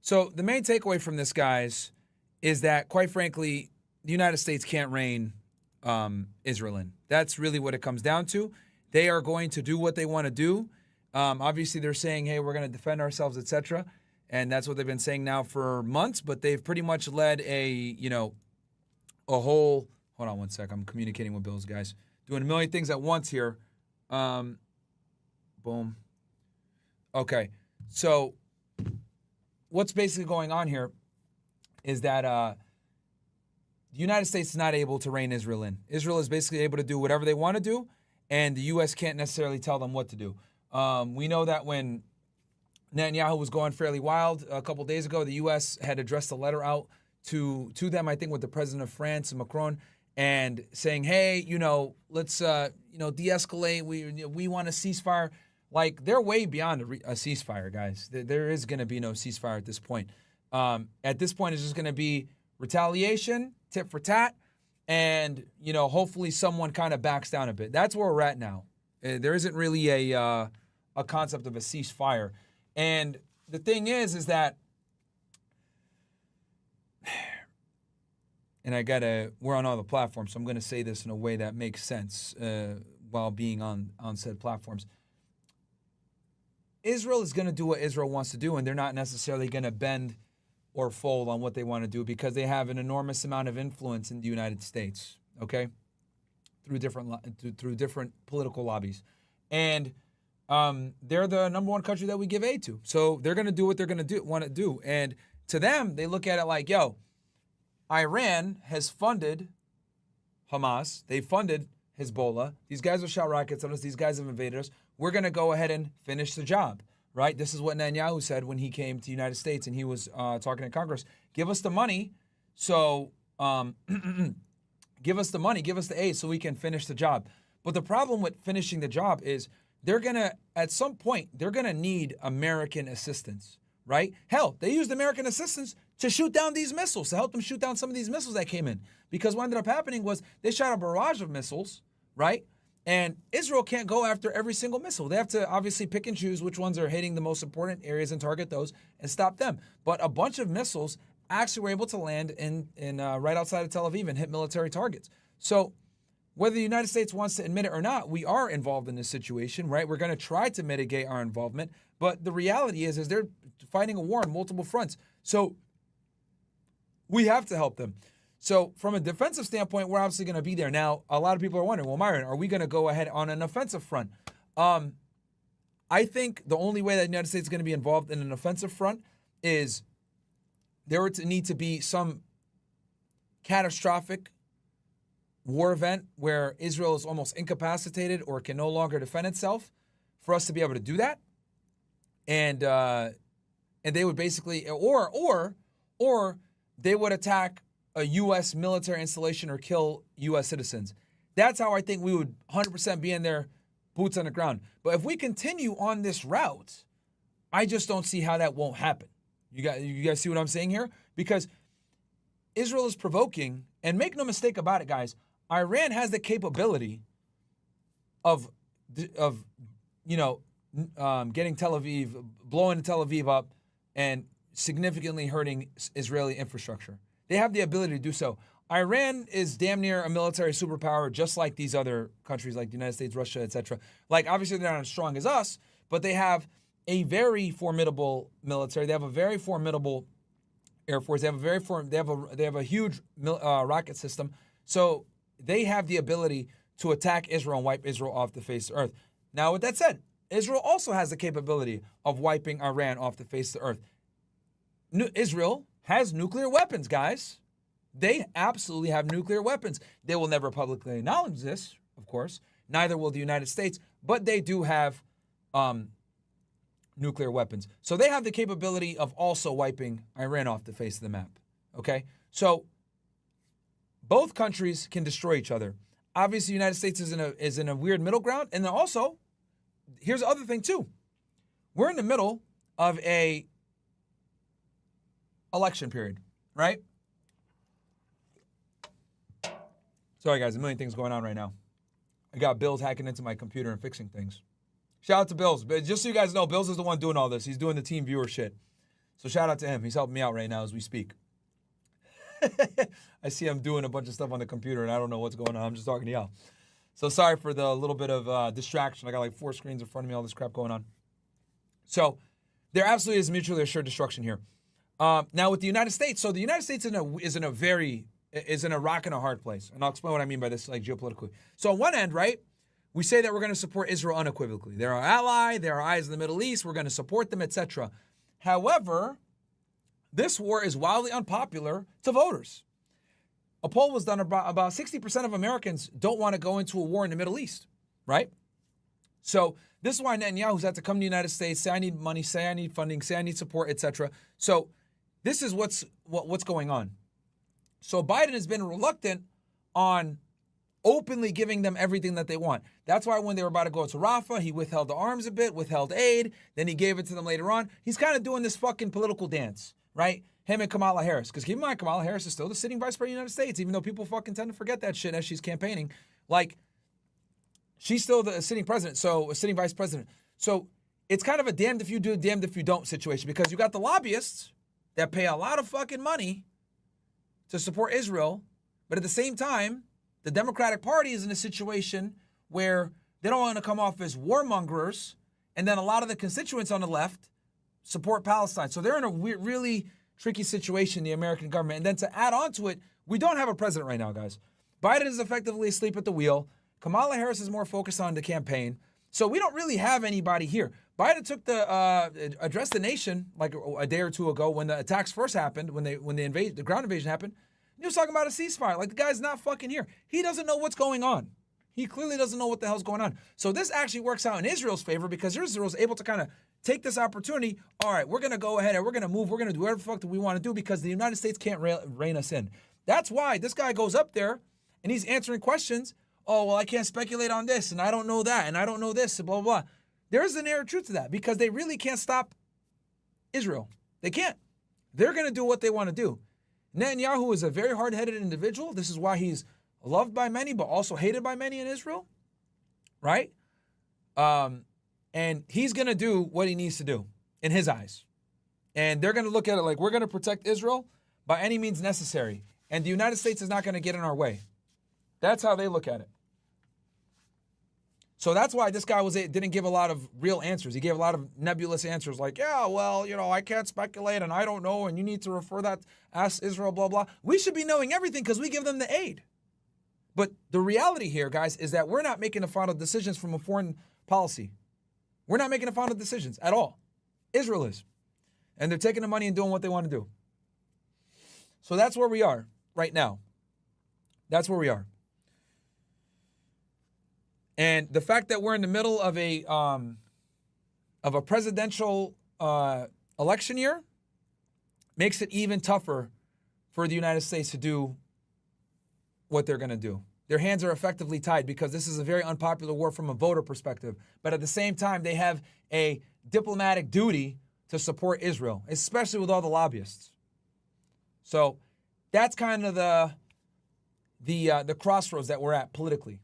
So the main takeaway from this, guys, is that, quite frankly, the United States can't rein Israel in. That's really what it comes down to. They are going to do what they want to do. Obviously, they're saying, hey, we're going to defend ourselves, etc. And that's what they've been saying now for months. But they've pretty much led a whole... Hold on one sec. I'm communicating with Bills, guys. Doing a million things at once here. Boom. Okay. So what's basically going on here is that the United States is not able to rein Israel in. Israel is basically able to do whatever they want to do, and the U.S. can't necessarily tell them what to do. We know that when Netanyahu was going fairly wild a couple days ago, the U.S. had addressed a letter out to them, I think, with the president of France, Macron, and saying, hey, let's, de-escalate. We want a ceasefire. Like, they're way beyond a ceasefire, guys. There is going to be no ceasefire at this point. At this point, it's just going to be retaliation, tit for tat, and, hopefully someone kind of backs down a bit. That's where we're at now. There isn't really a concept of a ceasefire. And the thing is that, and we're on all the platforms, so I'm going to say this in a way that makes sense while being on said platforms. Israel is going to do what Israel wants to do, and they're not necessarily going to bend or fold on what they want to do because they have an enormous amount of influence in the United States, okay, through different political lobbies. And they're the number one country that we give aid to. So they're going to do what they're going to want to do. And to them, they look at it like, yo, Iran has funded Hamas. They funded Hezbollah. These guys have shot rockets at us. These guys have invaded us. We're going to go ahead and finish the job, right? This is what Netanyahu said when he came to the United States and he was talking to Congress. Give us the money, give us the money, give us the aid so we can finish the job. But the problem with finishing the job is at some point, they're going to need American assistance, right? Hell, they used American assistance to shoot down these missiles, to help them shoot down some of these missiles that came in. Because what ended up happening was they shot a barrage of missiles, right? And Israel can't go after every single missile. They have to obviously pick and choose which ones are hitting the most important areas and target those and stop them. But a bunch of missiles actually were able to land in right outside of Tel Aviv and hit military targets. So whether the United States wants to admit it or not, we are involved in this situation, right? We're going to try to mitigate our involvement. But the reality is they're fighting a war on multiple fronts. So we have to help them. So from a defensive standpoint, we're obviously going to be there. Now, a lot of people are wondering, well, Myron, are we going to go ahead on an offensive front? I think the only way that the United States is going to be involved in an offensive front is there would need to be some catastrophic war event where Israel is almost incapacitated or can no longer defend itself for us to be able to do that. And they would basically, or they would attack a U.S. military installation or kill U.S. citizens. That's how I think we would 100% be in there, boots on the ground. But if we continue on this route, I just don't see how that won't happen. You guys see what I'm saying here? Because Israel is provoking, and make no mistake about it, guys, Iran has the capability of getting Tel Aviv, blowing Tel Aviv up, and significantly hurting Israeli infrastructure. They have the ability to do so. Iran is damn near a military superpower, just like these other countries like the United States, Russia, etc. Like, obviously, they're not as strong as us, but they have a very formidable military. They have a very formidable Air Force. They have a huge rocket system. So they have the ability to attack Israel and wipe Israel off the face of the earth. Now, with that said, Israel also has the capability of wiping Iran off the face of the earth. Israel has nuclear weapons, guys. They absolutely have nuclear weapons. They will never publicly acknowledge this, of course. Neither will the United States, but they do have nuclear weapons. So they have the capability of also wiping Iran off the face of the map, okay? So both countries can destroy each other. Obviously, the United States is in a weird middle ground. And then also, here's the other thing too. We're in the middle of a election period, right? Sorry, guys, a million things going on right now. I got Bills hacking into my computer and fixing things. Shout out to Bills. But just so you guys know, Bills is the one doing all this. He's doing the team viewer shit. So shout out to him. He's helping me out right now as we speak. I see him doing a bunch of stuff on the computer, and I don't know what's going on. I'm just talking to y'all. So sorry for the little bit of distraction. I got like 4 screens in front of me, all this crap going on. So there absolutely is mutually assured destruction here. Now with the United States, so the United States is in a rock and a hard place. And I'll explain what I mean by this, like geopolitically. So on one end, right, we say that we're going to support Israel unequivocally. They're our ally. They're our eyes in the Middle East. We're going to support them, etc. However, this war is wildly unpopular to voters. A poll was done about 60% of Americans don't want to go into a war in the Middle East, right? So this is why Netanyahu's had to come to the United States, say I need money, say I need funding, say I need support, etc. So this is what's going on. So Biden has been reluctant on openly giving them everything that they want. That's why when they were about to go to Rafah, he withheld the arms a bit, withheld aid, then he gave it to them later on. He's kind of doing this fucking political dance, right? Him and Kamala Harris. Because keep in mind, Kamala Harris is still the sitting vice president of the United States, even though people fucking tend to forget that shit as she's campaigning. Like, she's still the sitting president, so a sitting vice president. So it's kind of a damned if you do, damned if you don't situation, because you got the lobbyists that pay a lot of fucking money to support Israel, but at the same time, the Democratic Party is in a situation where they don't want to come off as warmongers, and then a lot of the constituents on the left support Palestine. So they're in a really tricky situation, the American government. And then to add on to it, we don't have a president right now, guys. Biden is effectively asleep at the wheel. Kamala Harris is more focused on the campaign. So we don't really have anybody here. Biden took the addressed the nation like a day or two ago when the attacks first happened, when the ground invasion happened. He was talking about a ceasefire. Like, the guy's not fucking here. He doesn't know what's going on. He clearly doesn't know what the hell's going on. So this actually works out in Israel's favor because Israel's able to kind of take this opportunity. All right, we're going to go ahead and we're going to move. We're going to do whatever the fuck that we want to do because the United States can't rein us in. That's why this guy goes up there and he's answering questions. Oh, well, I can't speculate on this and I don't know that and I don't know this and blah, blah, blah. There is an inherent truth to that because they really can't stop Israel. They can't. They're going to do what they want to do. Netanyahu is a very hard-headed individual. This is why he's loved by many, but also hated by many in Israel, right? And he's going to do what he needs to do in his eyes. And they're going to look at it like, we're going to protect Israel by any means necessary. And the United States is not going to get in our way. That's how they look at it. So that's why this guy didn't give a lot of real answers. He gave a lot of nebulous answers like, yeah, well, I can't speculate and I don't know and you need to refer that, ask Israel, blah, blah. We should be knowing everything because we give them the aid. But the reality here, guys, is that we're not making the final decisions from a foreign policy. We're not making the final decisions at all. Israel is. And they're taking the money and doing what they want to do. So that's where we are right now. That's where we are. And the fact that we're in the middle of a presidential election year makes it even tougher for the United States to do what they're going to do. Their hands are effectively tied because this is a very unpopular war from a voter perspective. But at the same time, they have a diplomatic duty to support Israel, especially with all the lobbyists. So that's kind of the crossroads that we're at politically.